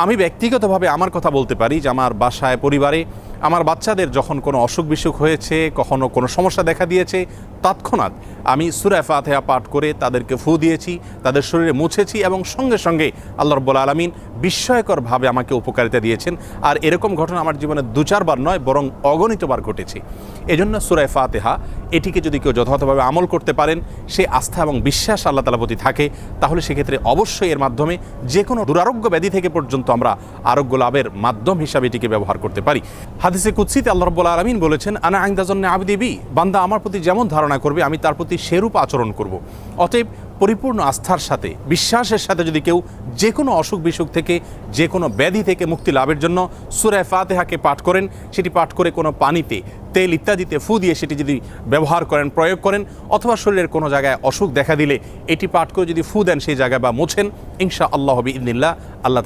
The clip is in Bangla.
আমি ব্যক্তিগতভাবে আমার কথা বলতে পারি যে আমার বাসায় পরিবারে আমার বাচ্চাদের যখন কোনো অসুখ বিসুখ হয়েছে, কখনো কোনো সমস্যা দেখা দিয়েছে, তৎক্ষণাৎ আমি সূরা ফাতিহা পাঠ করে তাদেরকে ফু দিয়েছি, তাদের শরীরে মুছেছি এবং সঙ্গে সঙ্গে আল্লাহ রাব্বুল আলামিন বিস্ময়করভাবে আমাকে উপকারিতা দিয়েছেন। আর এরকম ঘটনা আমার জীবনে 2-4 বার নয়, বরং অগণিতবার ঘটেছে। এজন্য সূরা ফাতিহা এটিকে যদি কেউ যথাযথভাবে আমল করতে পারেন, সে আস্থা এবং বিশ্বাস আল্লাহ তাআলার প্রতি থাকে, তাহলে সেক্ষেত্রে অবশ্যই এর মাধ্যমে যে কোনো দুরারোগ্য ব্যাধি থেকে পর্যন্ত আমরা আরোগ্য লাভের মাধ্যম হিসাবে এটিকে ব্যবহার করতে পারি। হাদিসে কুদসিতে আল্লাহ রাব্বুল আলামিন বলেছেন, আনা ইনদা যন্নি আবদি বি, বান্দা আমার প্রতি যেমন ধারণা করবে আমি তার প্রতি সেরূপ আচরণ করব। অতএব পরিপূর্ণ আস্থার সাথে, বিশ্বাসের সাথে যদি কেউ যে কোনো অসুখ বিসুখ থেকে, যে কোনো ব্যাধি থেকে মুক্তি লাভের জন্য সূরা ফাতিহাকে পাঠ করেন, সেটি পাঠ করে কোনো পানিতে, তেল ইত্যাদিতে ফু দিয়ে সেটি যদি ব্যবহার করেন, প্রয়োগ করেন, অথবা শরীরের কোনো জায়গায় অসুখ দেখা দিলে এটি পাঠ করে যদি ফু দেন সেই জায়গায় বা মোছেন, ইনশাআল্লাহ বিইذনিল্লাহ আল্লাহ